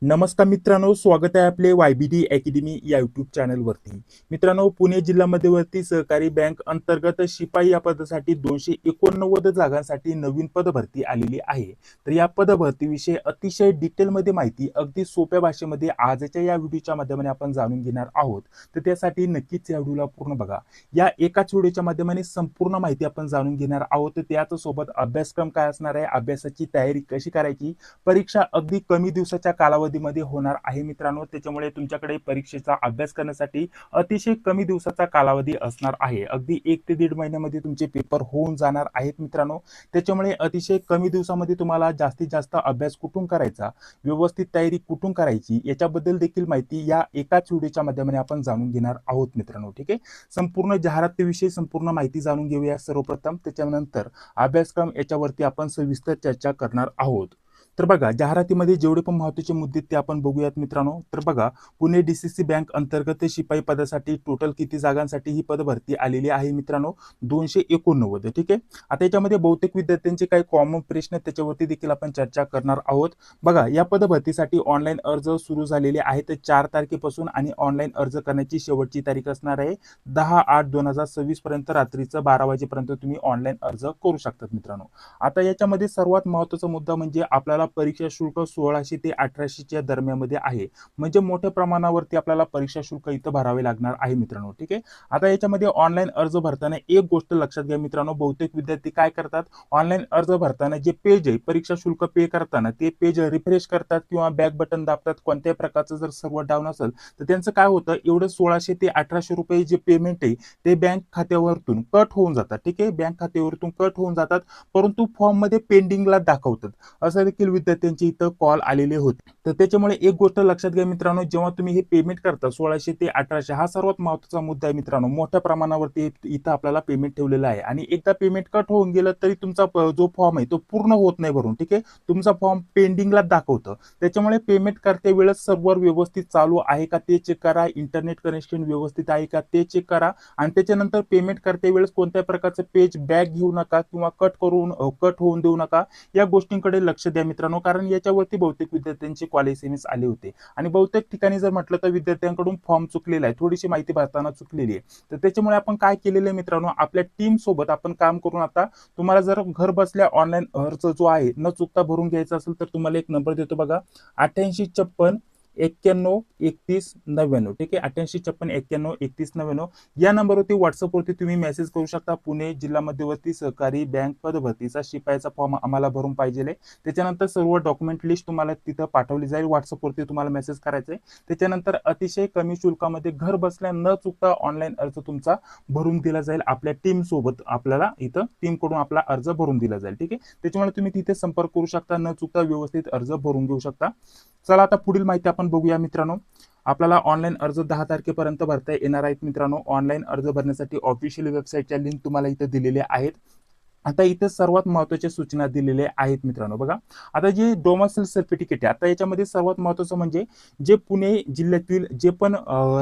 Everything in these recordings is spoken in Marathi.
नमस्कार मित्रांनो, स्वागत आहे आपले YBD अकॅडमी या यूट्यूब चॅनलवरती. मित्रांनो, पुणे जिल्हा मध्यवर्ती सहकारी बँक अंतर्गत शिपाई या पदासाठी 289 जागांसाठी नवीन पदभरती आलेली आहे. तर या पदभरतीविषयी अतिशय डिटेलमध्ये माहिती अगदी सोप्या भाषेमध्ये आजच्या या व्हिडिओच्या माध्यमाने आपण जाणून घेणार आहोत. तर त्यासाठी नक्कीच या व्हिडिओला पूर्ण बघा. या एकाच व्हिडिओच्या माध्यमाने संपूर्ण माहिती आपण जाणून घेणार आहोत. तर त्याच सोबत अभ्यासक्रम काय असणार आहे, अभ्यासाची तयारी कशी करायची, परीक्षा अगदी कमी दिवसाच्या कालावधीमध्ये होणार आहे मित्रांनो. त्याच्यामुळे तुमच्याकडे परीक्षेचा अभ्यास करण्यासाठी अतिशय कमी दिवसाचा कालावधी असणार आहे. अगदी 1 ते 1.5 महिन्यामध्ये तुमचे पेपर होऊन जाणार आहेत मित्रांनो. त्याच्यामुळे अतिशय कमी दिवसामध्ये तुम्हाला जास्तीत जास्त अभ्यास कुठून करायचा, व्यवस्थित तयारी कुठून करायची याच्याबद्दल देखील माहिती या एकाच व्हिडिओच्या माध्यमाने आपण जाणून घेणार आहोत मित्रांनो. ठीक आहे, संपूर्ण जाहिरातीविषयी संपूर्ण माहिती जाणून घेऊया सर्वप्रथम. त्याच्यानंतर अभ्यासक्रम याच्यावरती आपण सविस्तर चर्चा करणार आहोत. तर बघा, जाहिरातीमध्ये जेवढे पण महत्त्वाचे मुद्दे ते आपण बघूयात मित्रांनो. तर बघा, पुणे DCC बँक अंतर्गत शिपाई पदासाठी टोटल किती जागांसाठी ही पदभरती आलेली आहे मित्रांनो, 289. ठीक आहे, आता याच्यामध्ये बहुतेक विद्यार्थ्यांचे काही कॉमन प्रश्न त्याच्यावरती देखील आपण चर्चा करणार आहोत. बघा, या पदभरतीसाठी ऑनलाईन अर्ज सुरू झालेले आहेत 4 तारखेपासून आणि ऑनलाईन अर्ज करण्याची शेवटची तारीख असणार आहे 10/8/2026 पर्यंत. रात्रीचं 12 वाजेपर्यंत तुम्ही ऑनलाईन अर्ज करू शकतात मित्रांनो. आता याच्यामध्ये सर्वात महत्त्वाचा मुद्दा म्हणजे आपल्याला परीक्षा शुल्क 1600 ते 1800 दरम्यानमध्ये आहे. म्हणजे मोठ्या प्रमाणावरती आपल्याला परीक्षा शुल्क इथं भरावे लागणार आहे मित्रांनो. ठीक आहे, आता याच्यामध्ये ऑनलाईन अर्ज भरताना एक गोष्ट लक्षात घ्या मित्रांनो. बहुतेक विद्यार्थी काय करतात, ऑनलाईन अर्ज भरताना जे पेज आहे परीक्षा शुल्क पे करताना ते पेज रिफ्रेश करतात किंवा बॅक बटन दाबतात. कोणत्याही प्रकारचं जर सर्व्हर डाऊन असेल तर त्यांचं काय होतं, एवढं 1600 ते 1800 रुपये जे पेमेंट आहे ते बँक खात्यावरतून कट होऊन जातात. ठीक आहे, बँक खात्यावरतून कट होऊन जातात, परंतु फॉर्म मध्ये पेंडिंगला दाखवतात. असं देखील विद्यार्थ्यांची इथं कॉल आलेले होते. तर त्याच्यामुळे एक गोष्ट लक्षात घ्या मित्रांनो, जेव्हा तुम्ही हे पेमेंट करता 1600 ते 1800, हा सर्वात महत्त्वाचा मुद्दा आहे मित्रांनो. मोठ्या प्रमाणावरती इथं आपल्याला पेमेंट ठेवलेलं आहे आणि एकदा पेमेंट कट होऊन गेलं तरी तुमचा जो फॉर्म आहे तो पूर्ण होत नाही भरून. ठीक आहे, तुमचा फॉर्म पेंडिंगला दाखवतं. त्याच्यामुळे पेमेंट करते वेळेस सर्व्हर व्यवस्थित चालू आहे का ते चेक करा, इंटरनेट कनेक्शन व्यवस्थित आहे का ते चेक करा आणि त्याच्यानंतर पेमेंट करते वेळेस कोणत्याही प्रकारचं पेज बॅक घेऊ नका किंवा कट होऊन देऊ नका. या गोष्टींकडे लक्ष द्या मित्रांनो, कारण याच्यावरती बहुतेक विद्यार्थ्यांचे कॉल SMS आले होते आणि बहुतेक ठिकाणी जर म्हटलं तर विद्यार्थ्यांकडून फॉर्म चुकलेला आहे, थोडीशी माहिती भरताना चुकलेली आहे. तर त्याच्यामुळे आपण काय केलेलं आहे मित्रांनो, आपल्या टीम सोबत आपण काम करून आता तुम्हाला जर घर बसल्या ऑनलाईन अर्ज जो आहे न चुकता भरून घ्यायचा असेल तर तुम्हाला एक नंबर देतो बघा, 8856 91 31 99. ठीक आहे, 8856 91 31 99 या नंबरवरती व्हॉट्सअपवरती तुम्ही मेसेज करू शकता. पुणे जिल्हा मध्यवर्ती सहकारी बँक पदभरतीचा शिपाईचा फॉर्म आम्हाला भरून पाहिजे. त्याच्यानंतर सर्व डॉक्युमेंट लिस्ट तुम्हाला तिथं पाठवली जाईल. व्हॉट्सअपवरती तुम्हाला मेसेज करायचा आहे. त्याच्यानंतर अतिशय कमी शुल्कामध्ये घर बसल्या न चुकता ऑनलाईन अर्ज तुमचा भरून दिला जाईल. आपल्या टीम सोबत आपल्याला इथं टीमकडून आपला अर्ज भरून दिला जाईल. ठीक आहे, त्याच्यामुळे तुम्ही तिथे संपर्क करू शकता, न चुकता व्यवस्थित अर्ज भरून घेऊ शकता. चला आता पुढील माहिती आपण बघूया मित्रांनो. आपल्याला ऑनलाईन अर्ज 10 तारखेपर्यंत भरता येणार आहेत मित्रांनो. ऑनलाईन अर्ज भरण्यासाठी ऑफिशियल वेबसाईटच्या लिंक तुम्हाला इथे दिलेल्या आहेत. आता इथे सर्वात महत्त्वाच्या सूचना दिलेल्या आहेत मित्रांनो. बघा, आता जे डोमेसाइल सर्टिफिकेट आहे, आता याच्यामध्ये सर्वात महत्त्वाचं म्हणजे जे पुणे जिल्ह्यातील जे पण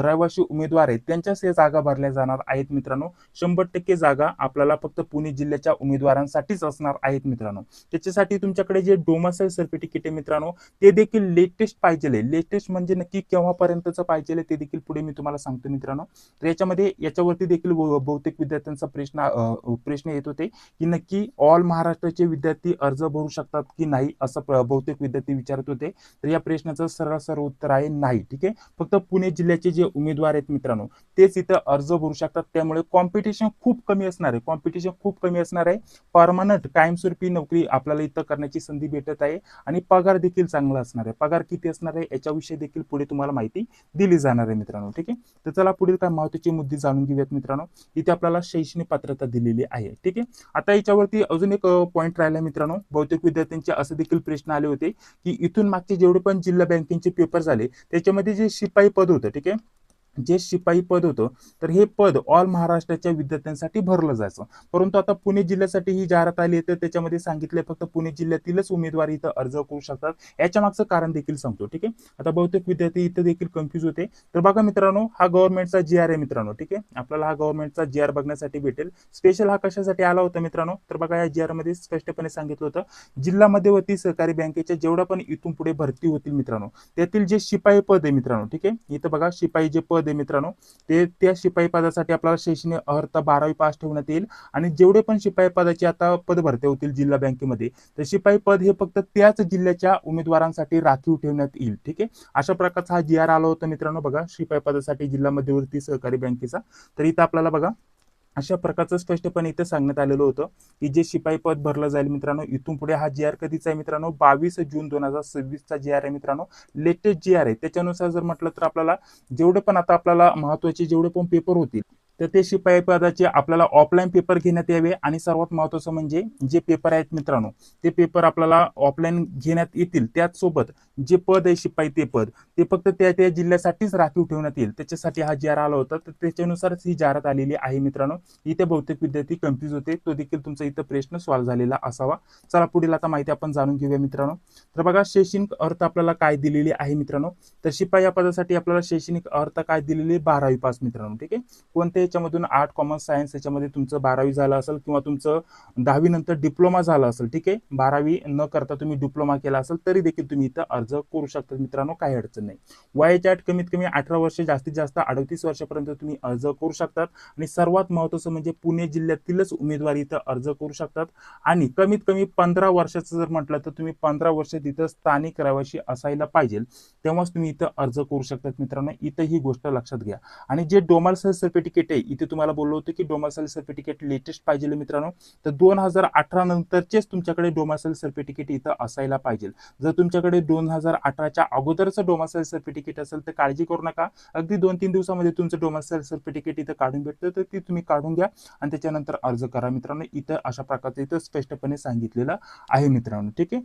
रहिवासी उमेदवार आहेत त्यांच्याच या जागा भरल्या जाणार आहेत मित्रांनो. 100% जागा आपल्याला फक्त पुणे जिल्ह्याच्या उमेदवारांसाठीच असणार आहेत मित्रांनो. त्याच्यासाठी तुमच्याकडे जे डोमेसाइल सर्टिफिकेट आहे मित्रांनो ते देखील लेटेस्ट पाहिजे. लेटेस्ट म्हणजे नक्की केव्हापर्यंतचं पाहिजे ते देखील पुढे मी तुम्हाला सांगतो मित्रांनो. तर याच्यावरती देखील बहुतेक विद्यार्थ्यांचा प्रश्न येत होते की नक्की ऑल महाराष्ट्राचे विद्यार्थी अर्ज भरू शकतात की नाही, असं बहुतेक विद्यार्थी विचारत होते. तर या प्रश्नाचं सरळ उत्तर आहे नाही. ठीक आहे, फक्त पुणे जिल्ह्याचे जे उमेदवार आहेत मित्रांनो तेच इथं अर्ज भरू शकतात. त्यामुळे कॉम्पिटिशन खूप कमी असणार आहे. परमनंट कायमस्वरूपी नोकरी आपल्याला इथं करण्याची संधी भेटत आहे आणि पगार देखील चांगला असणार आहे. पगार किती असणार आहे याच्याविषयी देखील पुढे तुम्हाला माहिती दिली जाणार आहे मित्रांनो. ठीक आहे, तर चला पुढील काय महत्त्वाचे मुद्दे जाणून घेऊयात मित्रांनो. इथे आपल्याला शैक्षणिक पात्रता दिलेली आहे. ठीक आहे, आता याच्यावरती अजून एक पॉईंट राहिला मित्रांनो. बहुतेक विद्यार्थ्यांचे असे देखील प्रश्न आले होते की इथून मागचे जेवढे पण जिल्हा बँकेचे पेपर झाले त्याच्यामध्ये जे शिपाई पद होतं, ठीक आहे, जे शिपाई पद होतं तर हे पद ऑल महाराष्ट्राच्या विद्यार्थ्यांसाठी भरलं जायचं. परंतु आता पुणे जिल्ह्यासाठी ही जाहिरात आली तर त्याच्यामध्ये सांगितले फक्त पुणे जिल्ह्यातीलच उमेदवार इथं अर्ज करू शकतात. याच्या मागचं कारण देखील सांगतो. ठीक आहे. आता बहुतेक विद्यार्थी इथं देखील कन्फ्युज होते. तर बघा मित्रांनो, हा गव्हर्नमेंटचा जी आर आहे मित्रांनो. ठीक आहे. आपल्याला हा गव्हर्नमेंटचा जी आर बघण्यासाठी भेटेल. स्पेशल हा कशासाठी आला होता मित्रांनो, तर बघा या जी आर मध्ये स्पष्टपणे सांगितलं होतं, जिल्हा मध्यवर्ती सहकारी बँकेच्या जेवढ्या पण इथून पुढे भरती होतील मित्रांनो, त्यातील जे शिपाई पद आहे मित्रांनो. ठीक आहे. इथं बघा शिपाई जे पद आहे मित्रांनो, ते त्या शिपाई पदासाठी आपल्याला शैक्षणिक अर्हता 12वी पास ठेवण्यात येईल. आणि जेवढे पण शिपाई पदाचे आता पद भरती होतील जिल्हा बँकेमध्ये, तर शिपाई पद हे फक्त त्याच जिल्ह्याच्या उमेदवारांसाठी राखीव ठेवण्यात येईल. ठीक आहे. अशा प्रकारचा हा जी आर आला होता मित्रांनो. बघा शिपाई पदासाठी जिल्हा मध्यवर्ती सहकारी बँकेचा. तर इथं आपल्याला बघा अशा प्रकारचं स्पष्टपणे इथं सांगण्यात आलेलं होतं की जे शिपाई पद भरलं जाईल मित्रांनो, इथून पुढे हा जी आर कधीचा आहे मित्रांनो, 22 जून 2026 जी आर आहे मित्रांनो. लेटेस्ट जी आर आहे. त्याच्यानुसार जर म्हटलं तर आपल्याला जेवढे पण आता आपल्याला महत्वाचे जेवढे पण पेपर होतील, तर ते शिपाई पदाचे आपल्याला ऑफलाईन पेपर घेण्यात यावे. आणि सर्वात महत्वाचं म्हणजे जे पेपर आहेत मित्रांनो, ते पेपर आपल्याला ऑफलाईन घेण्यात येतील. त्याचसोबत जे पद आहे शिपाई ते पद, ते फक्त त्या त्या जिल्ह्यासाठीच राखीव ठेवण्यात येईल. त्याच्यासाठी हा जी आर आला होता. तर त्याच्यानुसारच ही जाहिरात आलेली आहे मित्रांनो. इथे बहुतेक विद्यार्थी कन्फ्युज होते. तो देखील तुमचा इथं प्रश्न सॉल्व्ह झालेला असावा. चला पुढील आता माहिती आपण जाणून घेऊया मित्रांनो. तर बघा शैक्षणिक अर्थ आपल्याला काय दिलेली आहे मित्रांनो, तर शिपाई या पदासाठी आपल्याला शैक्षणिक अर्थ काय दिलेली, 12वी पास मित्रांनो. ठीक आहे. कोणत्या याच्यामधून आर्ट कॉमर्स सायन्स याच्यामध्ये तुमचं 12वी झालं असेल किंवा तुमचं 10वी नंतर डिप्लोमा झाला असेल. ठीक आहे. 12वी न करता तुम्ही डिप्लोमा केला असेल तरी देखील तुम्ही इथं अर्ज करू शकता मित्रांनो, काही अडचण नाही. वयाच्या अट कमीत कमी 18 वर्ष, जास्तीत जास्त 38 वर्षापर्यंत तुम्ही अर्ज करू शकतात. आणि सर्वात महत्त्वाचं म्हणजे पुणे जिल्ह्यातीलच उमेदवार इथं अर्ज करू शकतात. आणि कमीत कमी 15 वर्षाचं जर म्हटलं तर तुम्ही 15 वर्ष तिथं स्थानिक रहिवासी असायला पाहिजे, तेव्हाच तुम्ही इथं अर्ज करू शकतात मित्रांनो. इथं ही गोष्ट लक्षात घ्या. आणि जे डोमासाईल सर्टिफिकेट आहे, इथे तुम्हाला बोललो होतो की डोमासाईल सर्टिफिकेट लेटेस्ट पाहिजे मित्रांनो, तर 2018 नंतरचेच तुमच्याकडे डोमासाईल सर्टिफिकेट इथं असायला पाहिजे. जर तुमच्याकडे 2018च्या अगोदरचं डोमासाईल सर्टिफिकेट असेल तर काळजी करू नका, अगदी 2-3 दिवसामध्ये तुमचं डोमासाईल सर्टिफिकेट इथं काढून भेटतं, तर ती तुम्ही काढून घ्या आणि त्याच्यानंतर अर्ज करा मित्रांनो. इथं अशा प्रकारचं इथं स्पष्टपणे सांगितलेलं आहे मित्रांनो. ठीक आहे.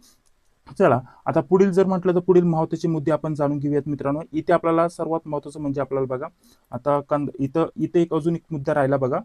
चला आता पुढील जर म्हटलं तर पुढील महत्त्वाचे मुद्दे आपण जाणून घेऊयात मित्रांनो. इथे आपल्याला सर्वात महत्त्वाचं म्हणजे आपल्याला बघा आता इथं इथे एक अजून एक मुद्दा राहिला बघा.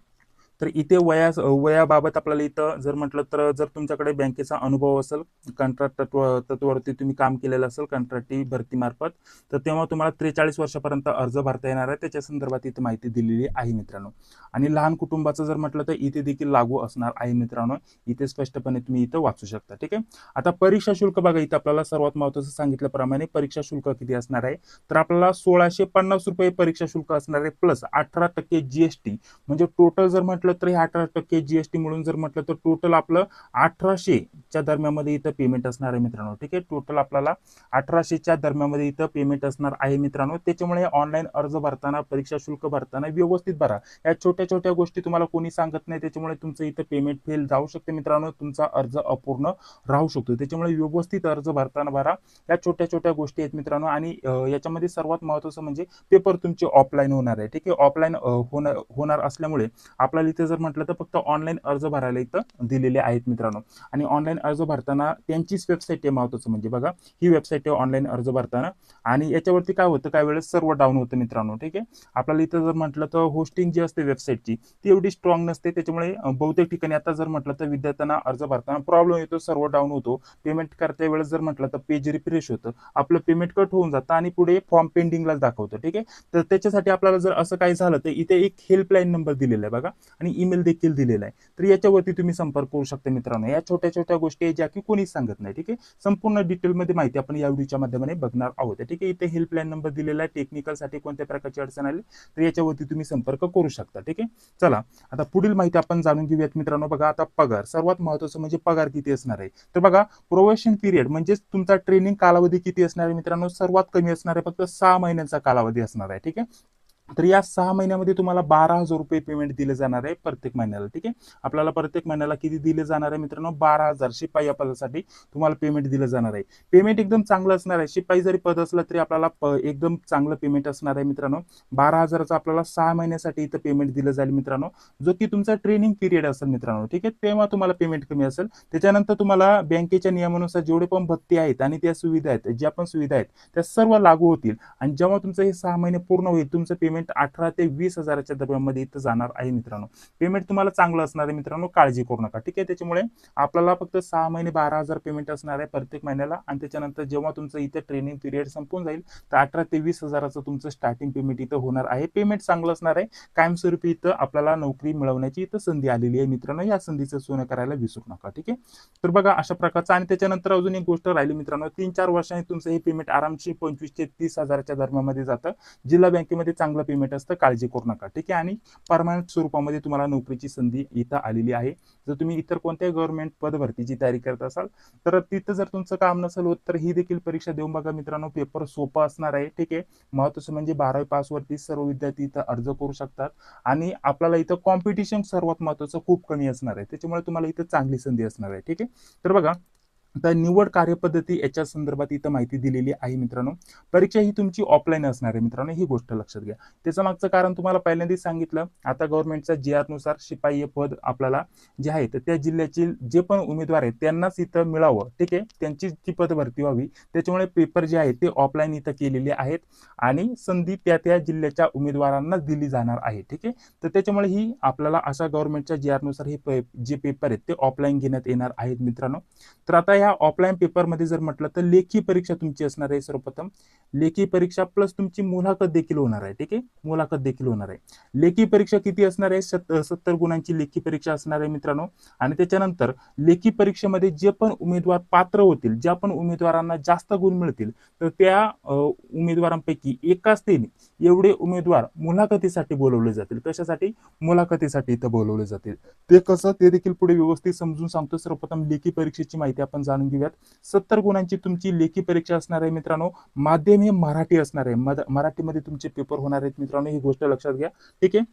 तर इथे वयाबाबत आपल्याला इथं जर म्हटलं तर जर तुमच्याकडे बँकेचा अनुभव असेल, कंत्राट तत्वावरती तुम्ही काम केलेलं असेल कंत्राटी भरती मार्फत, तर तेव्हा तुम्हाला 43 वर्षापर्यंत अर्ज भरता येणार आहे. त्याच्या संदर्भात इथे माहिती दिलेली आहे मित्रांनो. आणि लहान कुटुंबाचं जर म्हटलं तर इथे देखील लागू असणार आहे मित्रांनो. इथे स्पष्टपणे तुम्ही इथं वाचू शकता. ठीक आहे. आता परीक्षा शुल्क बघा, इथं आपल्याला सर्वात महत्त्वाचं सांगितल्याप्रमाणे परीक्षा शुल्क किती असणार आहे, तर आपल्याला 1650 रुपये परीक्षा शुल्क असणार आहे प्लस 18% जीएसटी. म्हणजे टोटल जर म्हटलं तर हे 18% जीएसटी म्हणून जर म्हटलं तर टोटल आपलं 1800च्या दरम्यामध्ये इथं पेमेंट असणार आहे मित्रांनो. ठीक आहे. टोटल आपल्याला 1800च्या दरम्यामध्ये इथं पेमेंट असणार आहे मित्रांनो. त्याच्यामुळे ऑनलाईन अर्ज भरताना, परीक्षा शुल्क भरताना व्यवस्थित भरा. या छोट्या छोट्या गोष्टी तुम्हाला कोणी सांगत नाही, त्याच्यामुळे तुमचं इथं पेमेंट फेल जाऊ शकते मित्रांनो, तुमचा अर्ज अपूर्ण राहू शकतो. त्याच्यामुळे व्यवस्थित अर्ज भरताना भरा. या छोट्या छोट्या गोष्टी आहेत मित्रांनो. आणि याच्यामध्ये सर्वात महत्त्वाचं म्हणजे पेपर तुमचे ऑफलाईन होणार आहे. ठीक आहे. ऑफलाईन होणार असल्यामुळे आपल्याला इथे जर म्हटलं तर फक्त ऑनलाईन अर्ज भरायला इथं दिलेले आहेत मित्रांनो. आणि ऑनलाईन अर्ज भरताना त्यांचीच वेबसाईट आहे महत्त्वाचं म्हणजे बघा, ही वेबसाईट आहे ऑनलाईन अर्ज भरताना. आणि याच्यावरती काय होतं, काही वेळेस सर्व डाऊन होतं मित्रांनो. ठीक आहे. आपल्याला इथं जर म्हटलं तर होस्टिंग जी असते वेबसाईटची ती एवढी स्ट्रॉंग नसते. त्याच्यामुळे बहुतेक ठिकाणी आता जर म्हटलं तर विद्यार्थ्यांना अर्ज भरताना प्रॉब्लेम येतो, सर्व डाऊन होतो. पेमेंट करते वेळेस जर म्हटलं तर पेज रिफ्रेश होतं, आपलं पेमेंट कट होऊन जातं आणि पुढे फॉर्म पेंडिंगलाच दाखवतं. ठीक आहे. तर त्याच्यासाठी आपल्याला जर असं काही झालं तर इथे एक हेल्पलाईन नंबर दिलेला आहे बघा, आणि ईमेल देखील दिलेला आहे. तर याच्यावरती तुम्ही संपर्क करू शकता मित्रांनो. या छोट्या छोट्या गोष्टी आहेत ज्या की कोणीच सांगत नाही. ठीक आहे. संपूर्ण डिटेलमध्ये माहिती आपण या व्हिडिओच्या माध्यमाने बघणार आहोत. ठीक आहे. इथे हेल्पलाईन नंबर दिलेला आहे. टेक्निकलसाठी कोणत्या प्रकारची अडचण आली तर याच्यावरती तुम्ही संपर्क करू शकता. ठीक आहे. चला आता पुढील माहिती आपण जाणून घेऊयात मित्रांनो. बघा आता पगार, सर्वात महत्त्वाचं म्हणजे पगार किती असणार आहे. तर बघा प्रोबेशन पिरियड म्हणजेच तुमचा ट्रेनिंग कालावधी किती असणार आहे मित्रांनो, सर्वात कमी असणार आहे, फक्त 6 महिन्यांचा कालावधी असणार आहे. ठीक आहे. तर या 6 महिन्यामध्ये तुम्हाला 12,000 रुपये पेमेंट दिले जाणार आहे प्रत्येक महिन्याला. ठीक आहे. आपल्याला प्रत्येक महिन्याला किती दिले जाणार आहे मित्रांनो, 12,000 शिपाई या पदासाठी तुम्हाला पेमेंट दिलं जाणार आहे. पेमेंट एकदम चांगलं असणार आहे. शिपाई जरी पद असलं तरी आपल्याला एकदम चांगलं पेमेंट असणार आहे मित्रांनो. 12,000चं आपल्याला 6 महिन्यासाठी इथं पेमेंट दिलं जाईल मित्रांनो, जो की तुमचा ट्रेनिंग पिरियड असेल मित्रांनो. ठीक आहे. तेव्हा तुम्हाला पेमेंट कमी असेल. त्याच्यानंतर तुम्हाला बँकेच्या नियमानुसार जेवढे पण भत्ते आहेत आणि त्या सुविधा आहेत, ज्या पण सुविधा आहेत त्या सर्व लागू होतील. आणि जेव्हा तुमचं हे 6 महिने पूर्ण होईल, तुमचं पेमेंट पेमेंट 18 ते 20,000च्या दरम्यानमध्ये इथं जाणार आहे मित्रांनो. पेमेंट तुम्हाला चांगलं असणार आहे मित्रांनो, काळजी करू नका. ठीक आहे, त्याच्यामुळे आपल्याला फक्त 6 महिने 12,000 पेमेंट असणार आहे प्रत्येक महिन्याला, आणि त्याच्यानंतर जेव्हा तुमचं इथे ट्रेनिंग पिरियड संपून जाईल तर 18 ते 20,000चं तुमचं स्टार्टिंग पेमेंट इथं होणार आहे. पेमेंट चांगलं असणार आहे. कायमस्वरूपी इथं आपल्याला नोकरी मिळवण्याची इथं संधी आलेली आहे मित्रांनो. या संधीचं सोनं करायला विसरू नका. ठीक आहे, तर बघा अशा प्रकारचं. आणि त्याच्यानंतर अजून एक गोष्ट राहिली मित्रांनो, 3-4 वर्षांनी तुमचं हे पेमेंट आरामशी 25 ते 30,000च्या दरम्यानमध्ये जातं. जिल्हा बँकेमध्ये चांगलं पेमेंट असतं, काळजी करू नका. ठीक आहे, आणि परमनंट स्वरूपामध्ये तुम्हाला नोकरीची संधी इथं आलेली आहे. जर तुम्ही इतर कोणत्याही गव्हर्नमेंट पद भरतीची तयारी करत असाल तर तिथं जर तुमचं काम नसेल होत तर ही देखील परीक्षा देऊन बघा मित्रांनो. पेपर सोपा असणार आहे. ठीक आहे, महत्त्वाचं म्हणजे 12वी पास वरती सर्व विद्यार्थी इथं अर्ज करू शकतात, आणि आपल्याला इथं कॉम्पिटिशन सर्वात महत्त्वाचं खूप कमी असणार आहे. त्याच्यामुळे तुम्हाला इथं चांगली संधी असणार आहे. ठीक आहे, तर बघा आता निवड कार्यपद्धती याच्या संदर्भात इथं माहिती दिलेली आहे मित्रांनो. परीक्षा ही तुमची ऑफलाईन असणार आहे मित्रांनो, ही गोष्ट लक्षात घ्या. त्याचं मागचं कारण तुम्हाला पहिल्यांदाच सांगितलं. आता गव्हर्नमेंटच्या GR नुसार शिपाई हे पद आपल्याला जे आहे तर त्या जिल्ह्याचे जे पण उमेदवार आहेत त्यांनाच इथं मिळावं. ठीक आहे, त्यांची ती पद भरती व्हावी, त्याच्यामुळे पेपर जे आहेत ते ऑफलाईन इथं केलेले आहेत, आणि संधी त्या त्या जिल्ह्याच्या उमेदवारांनाच दिली जाणार आहे. ठीक आहे, तर त्याच्यामुळे ही आपल्याला अशा गव्हर्नमेंटच्या GR नुसार हे जे पेपर आहेत ते ऑफलाईन घेण्यात येणार आहेत मित्रांनो. तर आता या ऑफलाईन पेपरमध्ये जर म्हटलं तर लेखी परीक्षा तुमची असणार आहे. सर्वप्रथम लेखी परीक्षा प्लस तुमची मुलाखत देखील होणार आहे. ठीक आहे, मुलाखत देखील होणार आहे. लेखी परीक्षा किती असणार आहे? 70 गुणांची लेखी परीक्षा असणार आहे मित्रांनो. आणि त्याच्यानंतर लेखी परीक्षेमध्ये जे पण उमेदवार पात्र होतील, ज्या पण उमेदवारांना जास्त गुण मिळतील, तर त्या उमेदवारांपैकी एकाच एवढे उमेदवार मुलाखतीसाठी बोलवले जातील. कशासाठी? मुलाखतीसाठी इथं बोलवले जातील. ते कसं ते देखील पुढे व्यवस्थित समजून सांगतो. सर्वप्रथम लेखी परीक्षेची माहिती आपण जाणून घेऊयात. 70 गुणांची तुमची लेखी परीक्षा असणार आहे मित्रांनो. माध्यम हे मराठी असणार आहे. मराठीमध्ये तुमचे पेपर होणार आहेत मित्रांनो, ही गोष्ट लक्षात घ्या. ठीक आहे,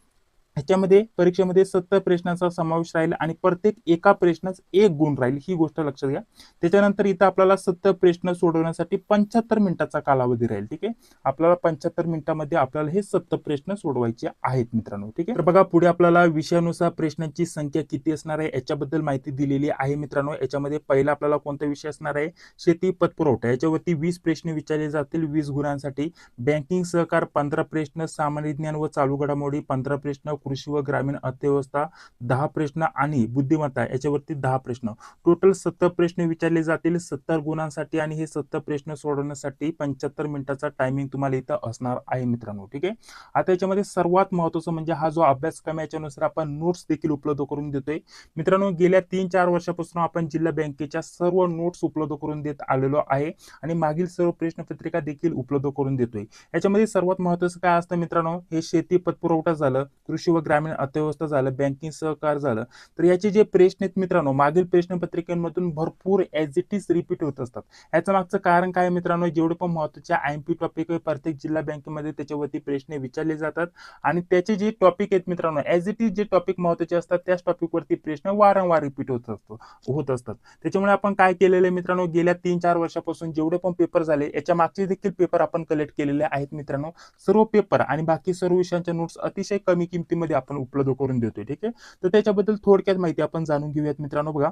ह्याच्यामध्ये परीक्षेमध्ये 70 प्रश्नांचा समावेश राहील, आणि प्रत्येक एका प्रश्नास 1 गुण राहील, ही गोष्ट लक्षात घ्या. त्याच्यानंतर इथं आपल्याला 70 प्रश्न सोडवण्यासाठी 75 मिनिटाचा कालावधी राहील. ठीक आहे, आपल्याला 75 मिनिटांमध्ये आपल्याला हे 70 प्रश्न सोडवायचे आहेत मित्रांनो. ठीक आहे, तर बघा पुढे आपल्याला विषयानुसार प्रश्नांची संख्या किती असणार आहे याच्याबद्दल माहिती दिलेली आहे मित्रांनो. याच्यामध्ये पहिला आपल्याला कोणता विषय असणार आहे? शेती पतपुरवठा. याच्यावरती 20 प्रश्न विचारले जातील 20 गुणांसाठी. बँकिंग सहकार 15 प्रश्न. सामान्य विज्ञान व चालू घडामोडी 15 प्रश्न. कृषी व ग्रामीण अर्थव्यवस्था 10 प्रश्न, आणि बुद्धिमत्ता याच्यावरती 10 प्रश्न. टोटल 70 प्रश्न विचारले जातील 70 गुणांसाठी, आणि हे 70 प्रश्न सोडवण्यासाठी 75 मिनिटाचा टायमिंग तुम्हाला इथं असणार आहे मित्रांनो. ठीक आहे, आता याच्यामध्ये सर्वात महत्त्वाचं म्हणजे हा जो अभ्यासक्रम याच्यानुसार आपण नोट्स देखील उपलब्ध करून देतोय मित्रांनो. गेल्या 3-4 वर्षापासून आपण जिल्हा बँकेच्या सर्व नोट्स उपलब्ध करून देत आलेलो आहे, आणि मागील सर्व प्रश्नपत्रिका देखील उपलब्ध करून देतोय. याच्यामध्ये सर्वात महत्त्वाचं काय असतं मित्रांनो? हे शेती पतपुरवठा झालं, कृषी व ग्रामीण अर्थव्यवस्था झालं, बँकिंग सहकार झालं. तर याचे जे प्रश्न आहेत मित्रांनो, मागील प्रश्नपत्रिकेमधून भरपूर ॲज इट इज रिपीट होत असतात. याचं मागचं कारण काय मित्रांनो? जेवढे पण महत्त्वाचे IMP टॉपिक आहे प्रत्येक जिल्हा बँकेमध्ये त्याच्यावरती प्रश्न विचारले जातात, आणि त्याचे जे टॉपिक आहेत मित्रांनो, ॲज इट इज जे टॉपिक महत्त्वाचे असतात त्याच टॉपिकवरती प्रश्न वारंवार रिपीट होत असतात. त्याच्यामुळे आपण काय केलेलं आहे मित्रांनो, गेल्या 3-4 वर्षापासून जेवढे पण पेपर झाले याच्या मागचे देखील पेपर आपण कलेक्ट केलेले आहेत मित्रांनो. सर्व पेपर आणि बाकी सर्व विषयांच्या नोट्स अतिशय कमी किमतीमध्ये आपण उपलब्ध करून देतोय. ठीक आहे, तर त्याच्याबद्दल थोडक्यात माहिती आपण जाणून घेऊयात मित्रांनो. बघा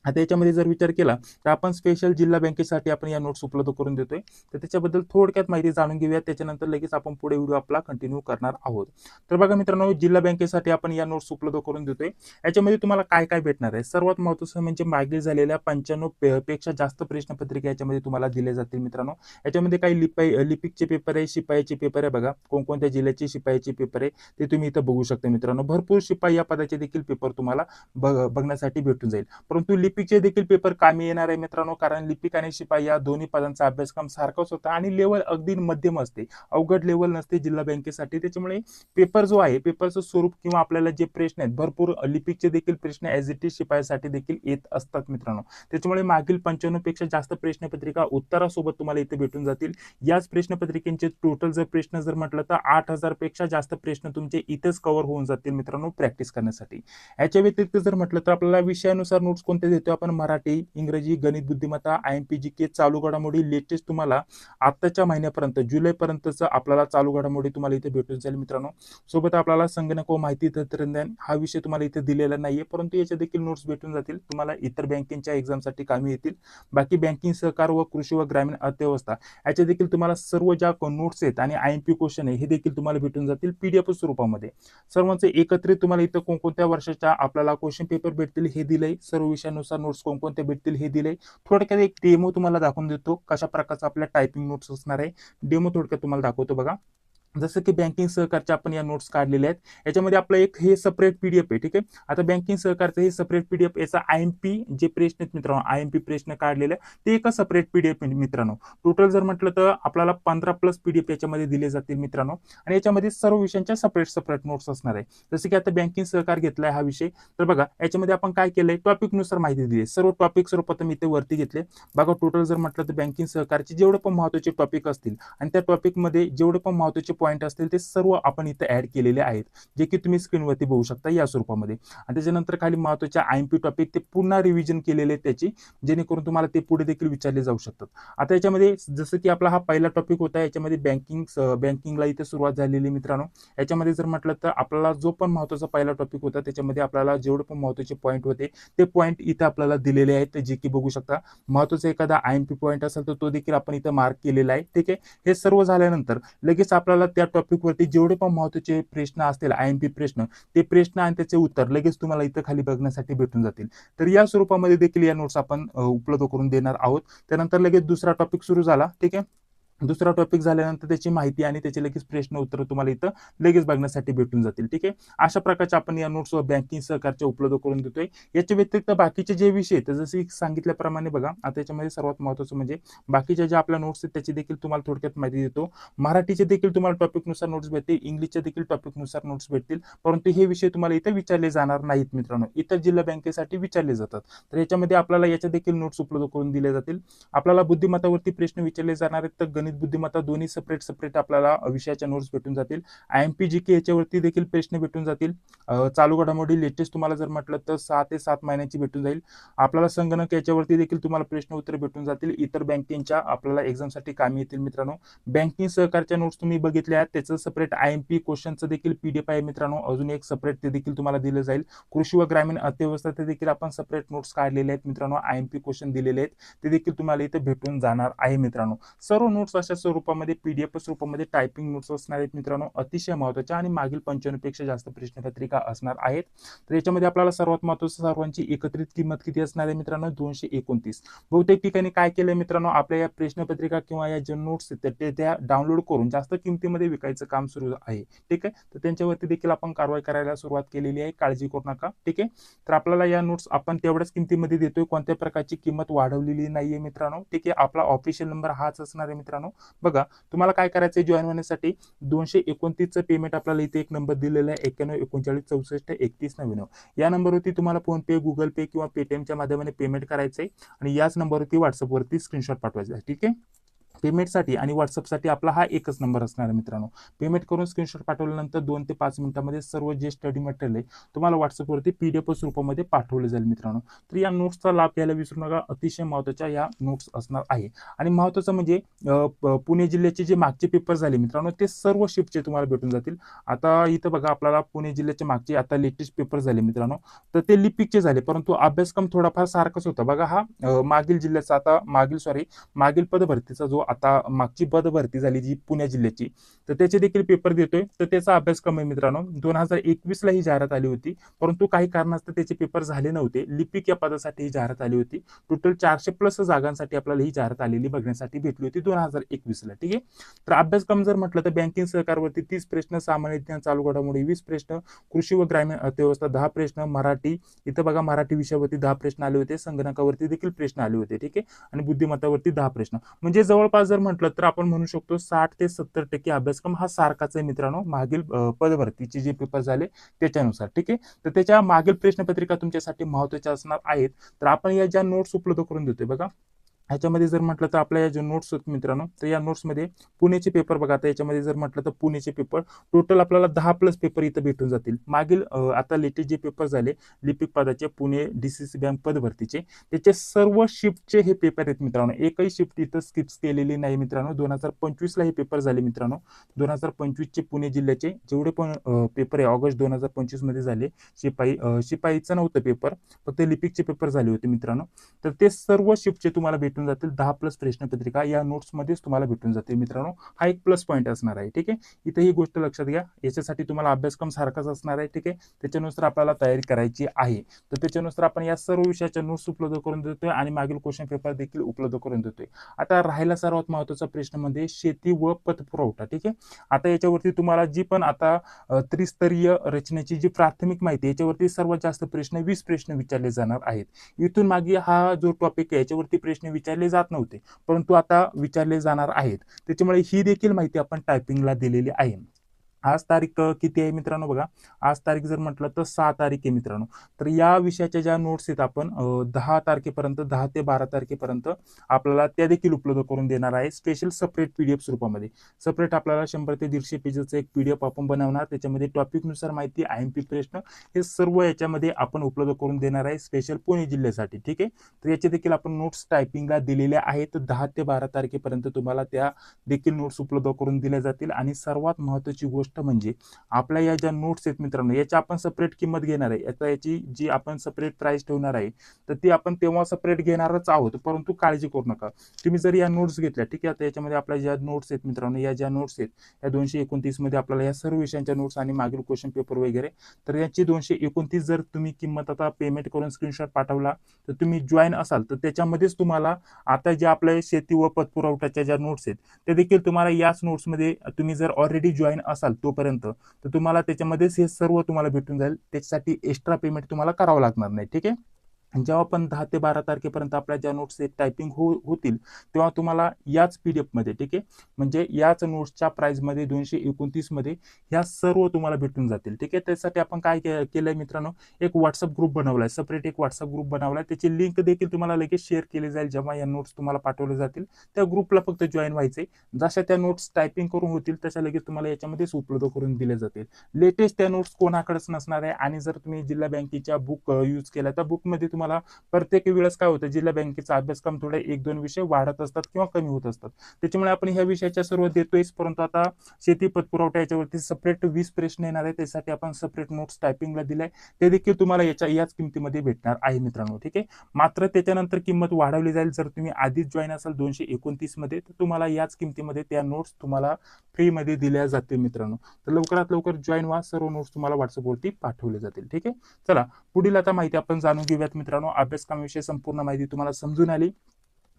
आता याच्यामध्ये जर विचार केला तर आपण स्पेशल जिल्हा बँकेसाठी आपण या नोट्स उपलब्ध करून देतोय, तर त्याच्याबद्दल थोडक्यात माहिती जाणून घेऊयात. त्याच्यानंतर लगेच आपण पुढे व्हिडिओ आपला कंटिन्यू करणार आहोत. तर बघा मित्रांनो, जिल्हा बँकेसाठी आपण या नोट्स उपलब्ध करून देतोय. याच्यामध्ये तुम्हाला काय काय भेटणार आहे? सर्वात महत्त्वाचं म्हणजे मागील झालेल्या 95 पेक्षा जास्त प्रश्नपत्रिका याच्यामध्ये तुम्हाला दिल्या जातील मित्रांनो. याच्यामध्ये काही लिपिकचे पेपर आहे, शिपाईचे पेपर आहे. बघा कोणकोणत्या जिल्ह्याचे शिपाईचे पेपर आहे ते तुम्ही इथं बघू शकता मित्रांनो. भरपूर शिपाई या पदाचे देखील पेपर तुम्हाला बघण्यासाठी भेटून जाईल. परंतु लिपिकचे देखील पेपर कामी येणार आहे मित्रांनो, कारण लिपिक आणि शिपाई या दोन्ही पदांचा अभ्यासक्रम सारखाच होता, आणि लेवल अगदी मध्यम असते, अवघड लेवल नसते जिल्हा बँकेसाठी. त्याच्यामुळे पेपर जो आहे, पेपरचं स्वरूप किंवा आपल्याला जे प्रश्न आहेत, भरपूर लिपिकचे देखील प्रश्न ॲज इट इज शिपाईसाठी देखील येत असतात मित्रांनो. त्याच्यामुळे मागील 95 पेक्षा जास्त प्रश्नपत्रिका उत्तरासोबत तुम्हाला इथे भेटून जातील. याच प्रश्नपत्रिकेचे टोटल जर प्रश्न जर म्हटलं तर 8,000 पेक्षा जास्त प्रश्न तुमचे इथेच कव्हर होऊन जातील मित्रांनो प्रॅक्टिस करण्यासाठी. याच्या व्यतिरिक्त जर म्हटलं तर आपल्याला विषयानुसार नोट्स कोणते देतो आपण मराठी, इंग्रजी, गणित, बुद्धिमत्ता, IMP, GK, चालू घडामोडी, लेटेस्ट तुम्हाला आताच्या महिन्यापर्यंत जुलैपर्यंतचं आपल्याला चालू घडामोडी तुम्हाला इथे भेटून जाईल मित्रांनो. सोबत आपल्याला संगणक व माहिती तंत्रज्ञान हा विषय तुम्हाला इथे दिलेला नाहीये, परंतु याच्या देखील नोट्स भेटून जातील तुम्हाला, इतर बँकिंगच्या एक्झामसाठी कामी येतील. बाकी बँकिंग सहकार व कृषी व ग्रामीण अर्थव्यवस्था याच्या देखील तुम्हाला सर्व ज्या नोट्स आहेत आणि IMP क्वेश्चन आहे हे देखील तुम्हाला भेटून जातील PDF स्वरूपामध्ये. सर्वांचे एकत्रित तुम्हाला इथं कोणकोणत्या वर्षाच्या आपल्याला क्वेश्चन पेपर भेटतील हे दिलंय, सर्व विषयानुसार नोट्स कोणकोणत्या भेटतील हे दिलंय. थोडक्यात एक डेमो तुम्हाला दाखवून देतो कशा प्रकारचा आपल्या टायपिंग नोट्स असणार आहे. डेमो थोडक्यात तुम्हाला दाखवतो बघा. जसं की बँकिंग सहकारचे आपण या नोट्स काढलेले आहेत, याच्यामध्ये आपलं एक हे सेपरेट PDF आहे. ठीक आहे, आता बँकिंग सहकारचं हे सेपरेट PDF, याचा IMP जे प्रश्न आहेत मित्रांनो, IMP प्रश्न काढलेले ते एका सेपरेट PDF मित्रांनो. टोटल जर म्हटलं तर आपल्याला 15+ PDF याच्यामध्ये दिले जातील मित्रांनो, आणि याच्यामध्ये सर्व विषयांच्या सेपरेट नोट्स असणार आहे. जसं की आता बँकिंग सहकार घेतलाय हा विषय, तर बघा याच्यामध्ये आपण काय केलंय, टॉपिक नुसार माहिती दिली. सर्व टॉपिक सर्वप्रथम इथे वरती घेतले बघा. टोटल जर म्हटलं तर बँकिंग सहकारचे जेवढे पण महत्त्वाचे टॉपिक असतील आणि त्या टॉपिकमध्ये जेवढे पण महत्त्वाचे पॉईंट असतील ते सर्व आपण इथे ऍड केलेले आहेत, जे की तुम्ही स्क्रीनवरती बघू शकता या स्वरूपामध्ये. आणि त्याच्यानंतर खाली महत्त्वाचे IMP टॉपिक ते पुन्हा रिव्हिजन केलेले त्याची, जेणेकरून तुम्हाला ते पुढे देखील विचारले जाऊ शकतात. आता याच्यामध्ये जसं की आपला हा पहिला टॉपिक होता, याच्यामध्ये बँकिंगला इथे सुरुवात झालेली मित्रांनो. याच्यामध्ये जर म्हटलं तर आपल्याला जो पण महत्त्वाचा पहिला टॉपिक होता त्याच्यामध्ये आपल्याला जेवढे पण महत्त्वाचे पॉईंट होते ते पॉईंट इथे आपल्याला दिलेले आहेत, जे की बघू शकता. महत्त्वाचा एखादा IMP पॉईंट असेल तर तो देखील आपण इथे मार्क केलेला आहे. ठीक आहे, हे सर्व झाल्यानंतर लगेच आपल्याला त्या टॉपिक वरती जेवढे पण महत्त्वाचे प्रश्न असतील IMP प्रश्न, ते प्रश्न आणि त्याचे उत्तर लगेच तुम्हाला इथं खाली बघण्यासाठी भेटून जातील. तर या स्वरूपामध्ये देखील या नोट्स आपण उपलब्ध करून देणार आहोत. त्यानंतर लगेच दुसरा टॉपिक सुरू झाला. ठीक आहे, दुसरा टॉपिक झाल्यानंतर त्याची माहिती आणि त्याचे लगेच प्रश्न उत्तर तुम्हाला इथं लगेच बघण्यासाठी भेटून जातील. ठीक आहे, अशा प्रकारचे आपण या नोट्स बँकिंग सहकारच्या उपलब्ध करून देतोय. याच्या व्यतिरिक्त बाकीचे जे विषय आहेत जसे सांगितल्याप्रमाणे बघा, आता याच्यामध्ये सर्वात महत्त्वाचं म्हणजे बाकीच्या ज्या आपल्या नोट्स आहेत त्याची देखील तुम्हाला थोडक्यात माहिती देतो. मराठीचे देखील तुम्हाला टॉपिकनुसार नोट्स भेटतील, इंग्लिशचे देखील टॉपिकनुसार नोट्स भेटतील, परंतु हे विषय तुम्हाला इथे विचारले जाणार नाहीत मित्रांनो, इतर जिल्हा बँकेसाठी विचारले जातात. तर याच्यामध्ये आपल्याला याच्या देखील नोट्स उपलब्ध करून दिले जातील. आपल्याला बुद्धिमत्तावरती प्रश्न विचारले जाणार आहेत, तर गणित, बुद्धिमत्ता दोन्ही सेपरेट आपल्याला विषयाच्या नोट्स भेटून जातील. IMP GK याच्यावरती देखील प्रश्न भेटून जातील. चालू घडामोडी लेटेस्ट तुम्हाला जर म्हटलं तर 6 ते 7 महिन्यांची भेटून जाईल. आपल्याला संगणक याच्यावरती देखील तुम्हाला प्रश्न उत्तर भेटून जातील, इतर बँकिंगच्या आपल्याला एक्झामसाठी कामी येतील मित्रांनो. बँकिंग सहकारच्या नोट्स तुम्ही बघितल्या आहेत, त्याचं सेपरेट IMP क्वेश्चनचं देखील PDF आहे मित्रांनो, अजून एक सेपरेट ते देखील तुम्हाला दिलं जाईल. कृषी व ग्रामीण अर्थव्यवस्था ते देखील आपण सेपरेट नोट्स काढलेले आहेत मित्रांनो, IMP क्वेश्चन दिलेले आहेत, ते देखील तुम्हाला इथे भेटून जाणार आहे मित्रांनो. सर्व नोट्स अशा स्वरूपामध्ये PDF स्वरूपामध्ये टायपिंग नोट्स असणार आहेत मित्रांनो, अतिशय महत्त्वाच्या आणि मागील 95 पेक्षा जास्त प्रश्नपत्रिका असणार आहेत. तर याच्यामध्ये आपल्याला सर्वात महत्त्वाचं सर्वांची एकत्रित किंमत किती असणार आहे मित्रांनो, 229. बहुतेक ठिकाणी काय केलंय मित्रांनो, आपल्या या प्रश्नपत्रिका किंवा या ज्या नोट्स आहेत त्या डाउनलोड करून जास्त किमतीमध्ये विकायचं काम सुरू आहे. ठीक आहे, तर त्यांच्यावरती देखील आपण कारवाई करायला सुरुवात केलेली आहे, काळजी करू नका. ठीक आहे, तर आपल्याला या नोट्स आपण तेवढ्याच किमतीमध्ये देतोय, कोणत्या प्रकारची किंमत वाढवलेली नाहीये मित्रांनो. ठीक आहे, आपला ऑफिशियल नंबर हाच असणार आहे मित्रांनो. बघा तुम्हाला काय करायचंय जॉईन होण्यासाठी, 229चं पेमेंट आपल्याला इथे एक नंबर दिलेला आहे, 91 39 64 31 99. या नंबरवरती तुम्हाला फोन पे, गुगल पे किंवा पेटीएमच्या माध्यमाने पेमेंट करायचंय आणि याच नंबरवरती व्हॉट्सअपवरती स्क्रीनशॉट पाठवायचा आहे. ठीक आहे, पेमेंटसाठी आणि व्हॉट्सअपसाठी आपला हा एकच नंबर असणार आहे मित्रांनो. पेमेंट करून स्क्रीनशॉट पाठवल्यानंतर 2 ते 5 मिनिटांमध्ये सर्व जे स्टडी मटेरियल आहे तुम्हाला व्हॉट्सअपवरती PDF स्वरूपामध्ये पाठवले जाईल मित्रांनो. तर या नोट्सचा लाभ घ्यायला विसरू नका, अतिशय महत्त्वाच्या या नोट्स असणार आहे. आणि महत्त्वाचं म्हणजे पुणे जिल्ह्याचे जे मागचे पेपर झाले मित्रांनो, ते सर्व शिफ्टचे तुम्हाला भेटून जातील. आता इथं बघा आपल्याला पुणे जिल्ह्याचे मागचे आता लेटेस्ट पेपर झाले मित्रांनो, तर ते लिपिकचे झाले, परंतु अभ्यासक्रम थोडाफार सारखाच होता. बघा हा मागील जिल्ह्याचा आता मागील पदभरतीचा जो आता मागची पदभरती झाली जी पुणे जिल्ह्याची, तर त्याचे देखील पेपर देतोय. तर त्याचा अभ्यासक्रम आहे मित्रांनो, 2021 ला ही जाहिरात आली होती, परंतु काही कारणास्तव त्याचे पेपर झाले नव्हते. लिपिक या पदासाठी ही जाहिरात आली होती. टोटल 400+ जागांसाठी आपल्याला ही जाहिरात आलेली बघण्यासाठी भेटली होती 2021 ला. ठीक आहे, तर अभ्यासक्रम जर म्हटलं तर बँकिंग सहकारवरती 30 प्रश्न, सामान्य ज्ञान, चालू घडामोडी 20 प्रश्न, कृषी व ग्रामीण अर्थव्यवस्था 10 प्रश्न, मराठी इथं बघा मराठी विषयावरती 10 प्रश्न आले होते, संगणकावरती देखील प्रश्न आले होते. ठीक आहे, आणि बुद्धिमत्तावरती 10 प्रश्न, म्हणजे जवळपास जर म्हटलं तर आपण म्हणू शकतो 60 ते 70% अभ्यासक्रम हा सारखाच आहे मित्रांनो, मागील पदभरतीचे जे पेपर झाले त्याच्यानुसार. ठीक आहे, तर त्याच्या मागील प्रश्नपत्रिका तुमच्यासाठी महत्त्वाच्या असणार आहेत. तर आपण या ज्या नोट्स उपलब्ध करून देतोय बघा, ह्याच्यामध्ये जर म्हटलं तर आपल्या या ज्या नोट्स आहेत मित्रांनो, तर या नोट्समध्ये पुणेचे पेपर बघा. आता याच्यामध्ये जर म्हटलं तर पुणेचे पेपर टोटल आपल्याला 10+ पेपर इथं भेटून जातील. मागील आता लेटेस्ट जे पेपर झाले लिपिक पदाचे पुणे DCC बँक पद भरतीचे, त्याचे सर्व शिफ्टचे हे पेपर आहेत मित्रांनो. एकही शिफ्ट इथं स्किप केलेली नाही मित्रांनो. 2025 ला हे पेपर झाले मित्रांनो. 2025 चे पुणे जिल्ह्याचे जेवढे पण पेपर आहे ऑगस्ट 2025 मध्ये झाले. शिपाईचं नव्हतं पेपर, फक्त लिपिकचे पेपर झाले होते मित्रांनो. तर ते सर्व शिफ्टचे तुम्हाला भेटून जातील. 10+ प्रश्नपत्रिका या नोट्समध्येच तुम्हाला भेटून जातील मित्रांनो. हा एक प्लस पॉईंट असणार आहे. ठीक आहे, इथे ही गोष्ट लक्षात घ्या. याच्यासाठी तुम्हाला अभ्यासक्रम सारखाच असणार आहे. ठीक आहे, त्याच्यानुसार आपल्याला तयारी करायची आहे. तर त्याच्यानुसार आपण या सर्व विषयाच्या नोट्स उपलब्ध करून देतोय आणि मागील क्वेश्चन पेपर देखील उपलब्ध करून देतोय. आता राहिला सर्वात महत्त्वाचा प्रश्न म्हणजे शेती व पतपुरवठा. ठीक आहे, आता याच्यावरती तुम्हाला जी पण आता त्रिस्तरीय रचनेची जी प्राथमिक माहिती याच्यावरती सर्वात जास्त प्रश्न 20 प्रश्न विचारले जाणार आहेत. इथून मागे हा जो टॉपिक आहे याच्यावरती प्रश्न विचारले जात नव्हते, परंतु आता विचारले जाणार आहेत. त्याच्यामुळे ही देखील माहिती आपण टायपिंगला दिलेली आहे. आज तारीख किती आहे मित्रांनो बघा. आज तारीख जर म्हटलं तर 6 तारीख आहे मित्रांनो. तर या विषयाच्या ज्या नोट्स आहेत आपण 10 तारखेपर्यंत 10 ते 12 तारखेपर्यंत आपल्याला त्या देखील उपलब्ध करून देणार आहे. स्पेशल सेपरेट PDF स्वरूपामध्ये. सेपरेट आपल्याला 100 ते 150 पेजेसचं एक PDF आपण बनवणार. त्याच्यामध्ये टॉपिकनुसार माहिती, IMP प्रश्न हे सर्व याच्यामध्ये आपण उपलब्ध करून देणार आहे स्पेशल पुणे जिल्ह्यासाठी. ठीक आहे, तर याचे देखील आपण नोट्स टायपिंगला दिलेल्या आहेत. 10 ते 12 तारखेपर्यंत तुम्हाला त्या देखील नोट्स उपलब्ध करून दिल्या जातील. आणि सर्वात महत्त्वाची गोष्ट म्हणजे आपल्या या ज्या नोट्स आहेत मित्रांनो याची आपण सेपरेट किंमत घेणार आहे. आता याची जी आपण सेपरेट प्राइस ठेवणार आहे तर ती आपण तेव्हा सेपरेट घेणारच आहोत. परंतु काळजी करू नका, तुम्ही जर या नोट्स घेतल्या, ठीक आहे, आता याच्यामध्ये आपल्या ज्या नोट्स आहेत मित्रांनो, या ज्या नोट्स आहेत या 229 मध्ये आपल्याला या सर्व विषयांच्या नोट्स आणि मागील क्वेश्चन पेपर वगैरे, तर याची 229 जर तुम्ही किंमत आता पेमेंट करून स्क्रीनशॉट पाठवला तर तुम्ही जॉईन असाल तर त्याच्यामध्येच तुम्हाला आता ज्या आपल्या शेती व पतपुरवठ्याच्या ज्या नोट्स आहेत ते देखील तुम्हाला याच नोट्समध्ये तुम्ही जर ऑलरेडी जॉईन असाल तोपर्यंत तर तुम्हाला त्याच्यामध्येच हे सर्व तुम्हाला भेटून जाईल. त्याच्यासाठी एक्स्ट्रा पेमेंट तुम्हाला करावं लागणार नाही. ठीक आहे, जेव्हा पण 10 ते 12 तारखेपर्यंत आपल्या ज्या नोट्स टायपिंग होतील तेव्हा तुम्हाला याच PDF मध्ये, ठीक आहे, म्हणजे याच नोट्सच्या प्राइसमध्ये 229 मध्ये ह्या सर्व तुम्हाला भेटून जातील. ठीक आहे, त्यासाठी आपण काय केलंय मित्रांनो, एक व्हॉट्सअप ग्रुप बनवलाय, सेपरेट एक व्हॉट्सअप ग्रुप बनवलाय. त्याची लिंक देखील तुम्हाला लगेच शेअर केली जाईल जेव्हा या नोट्स तुम्हाला पाठवले जातील. त्या ग्रुपला फक्त जॉईन व्हायचे. जशा त्या नोट्स टायपिंग करून होतील तशा लगेच तुम्हाला याच्यामध्येच उपलब्ध करून दिले जातील. लेटेस्ट त्या नोट्स कोणाकडेच नसणार आहे. आणि जर तुम्ही जिल्हा बँकेच्या बुक यूज केला तर बुकमध्ये तुम्हाला प्रत्येक वेळेस काय होतं, जिल्हा बँकेचा अभ्यासक्रम थोडे 1-2 विषय वाढत असतात किंवा कमी होत असतात. त्याच्यामुळे आपण ह्या विषयाच्या सर्व देतोयच, परंतु आता शेती पतपुरवठा याच्यावरती सेपरेट 20 प्रश्न येणार आहे. त्यासाठी आपण सेपरेट नोट्स टायपिंगला दिलाय. ते देखील तुम्हाला याच किमतीमध्ये भेटणार आहे मित्रांनो. ठीक आहे, मात्र त्याच्यानंतर किंमत वाढवली जाईल. जर तुम्ही आधीच जॉईन असाल 229 मध्ये तर तुम्हाला याच किमतीमध्ये त्या नोट्स तुम्हाला फ्रीमध्ये दिल्या जातील मित्रांनो. तर लवकरात लवकर जॉईन व्हा. सर्व नोट्स तुम्हाला व्हॉट्सअपवरती पाठवले जातील. ठीक आहे, चला पुढील आता माहिती आपण जाणून घेऊयात मित्रांनो. अभ्यासक्रमाविषयी संपूर्ण माहिती तुम्हाला समजून आली.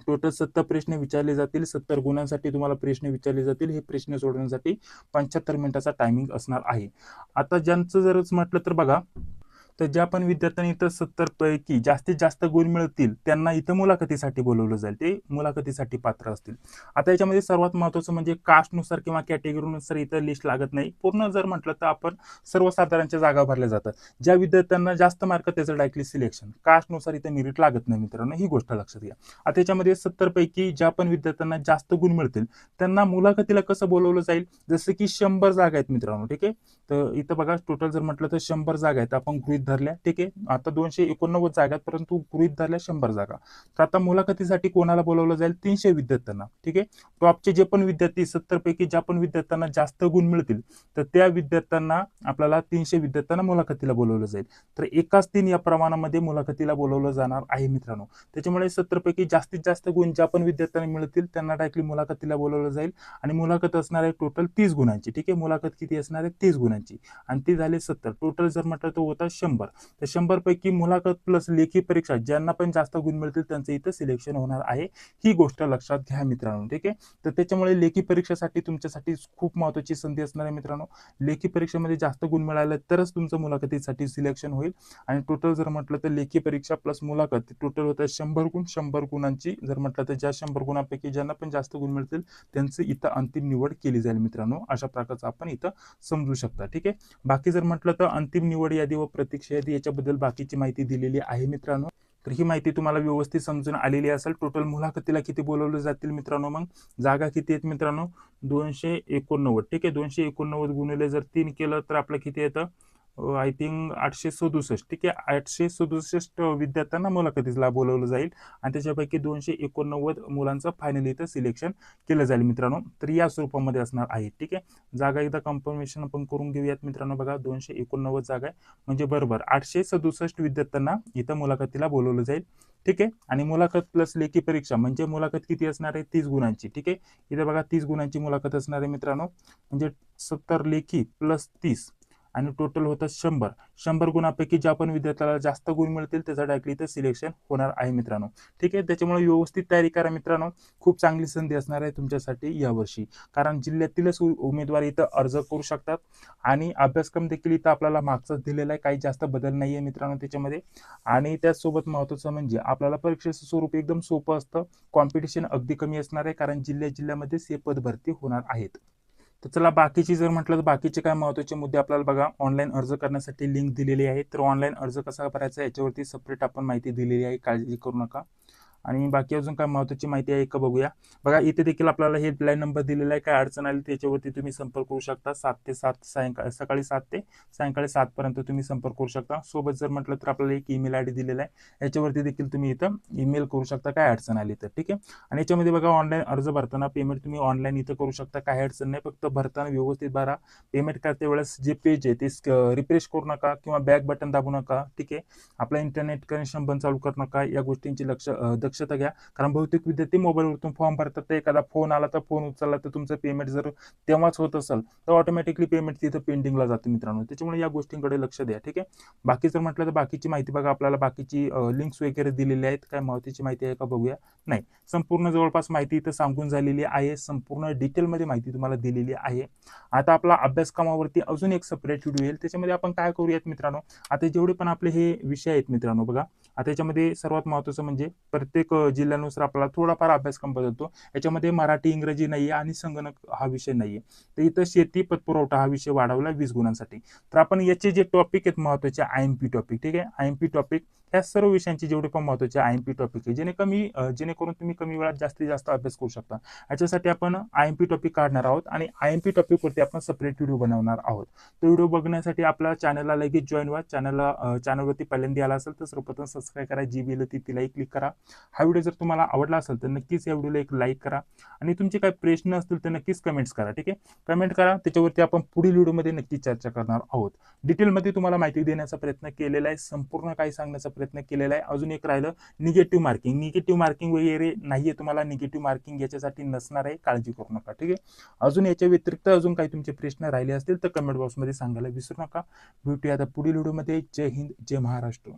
टोटल 70 प्रश्न विचारले जातील. 70 गुणांसाठी तुम्हाला प्रश्न विचारले जातील. हे प्रश्न सोडवण्यासाठी 75 मिनिटाचा टायमिंग असणार आहे. आता ज्यांचं जरच म्हटलं तर बघा, तर ज्या पण विद्यार्थ्यांनी इथं 70 पैकी जास्तीत जास्त गुण मिळतील त्यांना इथं मुलाखतीसाठी बोलवलं जाईल. ते मुलाखतीसाठी पात्र असतील. आता याच्यामध्ये सर्वात महत्त्वाचं म्हणजे कास्टनुसार किंवा कॅटेगरीनुसार इथं लिस्ट लागत नाही. पूर्ण जर म्हटलं तर आपण सर्वसाधारणच्या जागा भरल्या जातात. ज्या विद्यार्थ्यांना जास्त मार्क त्याचं डायरेक्टली सिलेक्शन. कास्टनुसार इथं मेरिट लागत नाही मित्रांनो, ही गोष्ट लक्षात घ्या. आता याच्यामध्ये 70 पैकी ज्या पण विद्यार्थ्यांना जास्त गुण मिळतील त्यांना मुलाखतीला कसं बोलवलं जाईल, जसं की 100 जागा आहेत मित्रांनो. ठीक आहे, तर इथं बघा टोटल जर म्हटलं तर 100 जागा आहेत. आपण गृहीत धरल्या. ठीक आहे, आता 289 जागा आहेत परंतु गृहीत धरल्या 100 जागा. तर आता मुलाखतीसाठी कोणाला बोलवलं जाईल, 300 विद्यार्थ्यांना. ठीक आहे, टॉपचे जे पण विद्यार्थी 70 पैकी ज्या पण विद्यार्थ्यांना जास्त गुण मिळतील तर त्या विद्यार्थ्यांना आपल्याला 300 विद्यार्थ्यांना मुलाखतीला बोलवलं जाईल. तर एकाच 3 या प्रमाणामध्ये मुलाखतीला बोलवलं जाणार आहे मित्रांनो. त्याच्यामुळे 70 पैकी जास्तीत जास्त गुण ज्या पण विद्यार्थ्यांना मिळतील त्यांना डायरेक्टली मुलाखतीला बोलवलं जाईल. आणि मुलाखत असणार आहे टोटल 30 गुणांची. ठीक आहे, मुलाखत किती असणार आहे, 30 गुणांची. आणि ती झाली 70. टोटल जर म्हटलं तर होता 100. तर 100 पैकी मुलाखत प्लस लेखी परीक्षा ज्यांना पण जास्त गुण मिळतील त्यांचं इथं सिलेक्शन होणार आहे. ही गोष्ट लक्षात घ्या मित्रांनो. ठीक आहे, तर त्याच्यामुळे लेखी परीक्षेसाठी तुमच्यासाठी खूप महत्त्वाची संधी असणार आहे मित्रांनो. लेखी परीक्षेमध्ये जास्त गुण मिळाले तरच तुमचं मुलाखतीसाठी सिलेक्शन होईल. आणि टोटल जर म्हटलं तर लेखी परीक्षा प्लस मुलाखत टोटल होतं 100 गुण. 100 गुणांची जर म्हटलं तर ज्या 100 गुणांपैकी ज्यांना पण जास्त गुण मिळतील त्यांचं इथं अंतिम निवड केली जाईल मित्रांनो. अशा प्रकारचं आपण इथं समजू शकता. ठीक आहे, बाकी जर म्हटलं तर अंतिम निवड यादी व प्रतीक्षा यादी याच्याबद्दल बाकीची माहिती दिलेली आहे मित्रांनो. तर ही माहिती तुम्हाला व्यवस्थित समजून आलेली असेल. टोटल मुलाखतीला किती बोलवले जातील मित्रांनो, मग जागा किती आहेत मित्रांनो, 289. ठीक आहे, 289 गुणिले जर 3 केलं तर आपलं किती येतं, आय थिंक 867. ठीक आहे, 867 विद्यार्थ्यांना मुलाखतीला बोलवलं जाईल आणि त्याच्यापैकी 289 मुलांचं फायनली इथं सिलेक्शन केलं जाईल मित्रांनो. तर या स्वरूपामध्ये असणार आहे. ठीक आहे, जागा एकदा कन्फर्मेशन आपण करून घेऊयात मित्रांनो. बघा 289 जागा आहे, म्हणजे बरोबर 867 विद्यार्थ्यांना इथं मुलाखतीला बोलवलं जाईल. ठीक आहे, आणि मुलाखत प्लस लेखी परीक्षा म्हणजे मुलाखत किती असणार आहे, 30 गुणांची. ठीक आहे, इथे बघा 30 गुणांची मुलाखत असणार आहे मित्रांनो, म्हणजे 70 लेखी प्लस 30 आणि टोटल होतं 100. 100 गुणांपैकी ज्या पण विद्यार्थ्याला जास्त गुण मिळतील त्याचा डायरेक्टली इथं सिलेक्शन होणार आहे मित्रांनो. ठीक आहे, त्याच्यामुळे व्यवस्थित तयारी करा मित्रांनो. खूप चांगली संधी असणार आहे तुमच्यासाठी यावर्षी, कारण जिल्ह्यातीलच उमेदवार इथं अर्ज करू शकतात आणि अभ्यासक्रम देखील इथं आपल्याला मागचाच दिलेला आहे, काही जास्त बदल नाही आहे मित्रांनो त्याच्यामध्ये. आणि त्याचसोबत महत्त्वाचं म्हणजे आपल्याला परीक्षेचं स्वरूप एकदम सोपं असतं, कॉम्पिटिशन अगदी कमी असणार आहे, कारण जिल्ह्यामध्ये हे पद भरती होणार आहेत. तर चला बाकीची जर म्हटलं तर बाकीचे काय महत्त्वाचे मुद्दे आपल्याला बघा, ऑनलाईन अर्ज करण्यासाठी लिंक दिलेली आहे. तर ऑनलाईन अर्ज कसा करायचा याच्यावरती सेपरेट आपण माहिती दिलेली आहे, काळजी करू नका. आणि बाकी अजून काय महत्त्वाची माहिती आहे का बघूया. बघा इथे देखील आपल्याला हेल्पलाईन नंबर दिलेला आहे, काय अडचण आली त्याच्यावरती तुम्ही संपर्क करू शकता. 7 ते 7 सकाळी 7 ते सायंकाळी 7 पर्यंत तुम्ही संपर्क करू शकता. सोबत जर म्हटलं तर आपल्याला एक ईमेल आयडी दिलेला आहे, याच्यावरती देखील तुम्ही इथं ईमेल करू शकता काय अडचण आली तर. ठीक आहे, आणि याच्यामध्ये बघा ऑनलाईन अर्ज भरताना पेमेंट तुम्ही ऑनलाईन इथं करू शकता, काही अडचण नाही. फक्त भरताना व्यवस्थित भरा. पेमेंट करते वेळेस जे पेज आहे ते रिफ्रेश करू नका किंवा बॅक बटन दाबू नका. ठीक आहे, आपलं इंटरनेट कनेक्शन बंद चालू करू नका, या गोष्टींची दक्षता घ्या. कारण बहुतेक विद्यार्थी मोबाईलवरतून फॉर्म भरतात, तर एखादा फोन आला तर फोन उचलला तर तुमचं पेमेंट जर तेव्हाच होत असेल तर ऑटोमॅटिकली पेमेंट तिथं पेंडिंगला जातं मित्रांनो. त्याच्यामुळे या गोष्टींकडे लक्ष द्या. ठीक आहे, बाकी जर म्हटलं तर बाकीची माहिती बघा, आपल्याला बाकीची लिंक्स वगैरे दिलेली आहेत, काय महत्त्वाची माहिती आहे का बघूया. नाही, संपूर्ण जवळपास माहिती इथं सांगून झालेली आहे, संपूर्ण डिटेलमध्ये माहिती तुम्हाला दिलेली आहे. आता आपला अभ्यासक्रमावरती अजून एक सेपरेट व्हिडिओ येईल, त्याच्यामध्ये आपण काय करूयात मित्रांनो, आता जेवढे पण आपले हे विषय आहेत मित्रांनो बघा, आता त्याच्यामध्ये सर्वात महत्त्वाचं म्हणजे प्रत्येक जिल्ह्यानुसार आपल्याला थोडाफार अभ्यासक्रम बदलतो. याच्यामध्ये मराठी इंग्रजी नाहीये आणि संगणक हा विषय नाहीये. तर इथं शेती पतपुरवठा हा विषय वाढवला 20 गुणांसाठी. तर आपण याचे जे टॉपिक आहेत महत्त्वाचे IMP टॉपिक, ठीक आहे, IMP टॉपिक ह्या सर्व विषयांची जेवढे पण महत्त्वाचे IMP टॉपिक आहे, जेणेकरून तुम्ही कमी वेळात जास्तीत जास्त अभ्यास करू शकता. याच्यासाठी आपण IMP टॉपिक काढणार आहोत आणि IMP टॉपिकवरती आपण सेपरेट व्हिडिओ बनवणार आहोत. तो व्हिडिओ बघण्यासाठी आपल्या चॅनलला लगेच जॉईन व्हा. चॅनलवरती पहिल्यांदा आला असेल तर सर्वप्रथम सबस्क्राईब करा, जी बेल होती तिलाही क्लिक करा. हा व्हिडिओ जर तुम्हाला आवडला असेल तर नक्कीच या व्हिडिओला एक लाईक करा आणि तुमचे काही प्रश्न असतील तर नक्कीच कमेंट्स करा. ठीक आहे, कमेंट करा, त्याच्यावरती आपण पुढील व्हिडिओमध्ये नक्कीच चर्चा करणार आहोत. डिटेलमध्ये तुम्हाला माहिती देण्याचा प्रयत्न केलेला आहे, संपूर्ण काही सांगण्याचा प्रयत्न केलेला आहे. अजून एक राहिलं निगेटिव्ह मार्किंग वगैरे नाहीये, तुम्हाला निगेटिव्ह मार्किंग याच्यासाठी नसणार आहे, काळजी करू नका. ठीक आहे, अजून याच्या व्यतिरिक्त अजून काही तुमचे प्रश्न राहिले असतील तर कमेंट बॉक्समध्ये सांगायला विसरू नका. भेटूया आता पुढील व्हिडिओमध्ये. जय हिंद, जय महाराष्ट्र.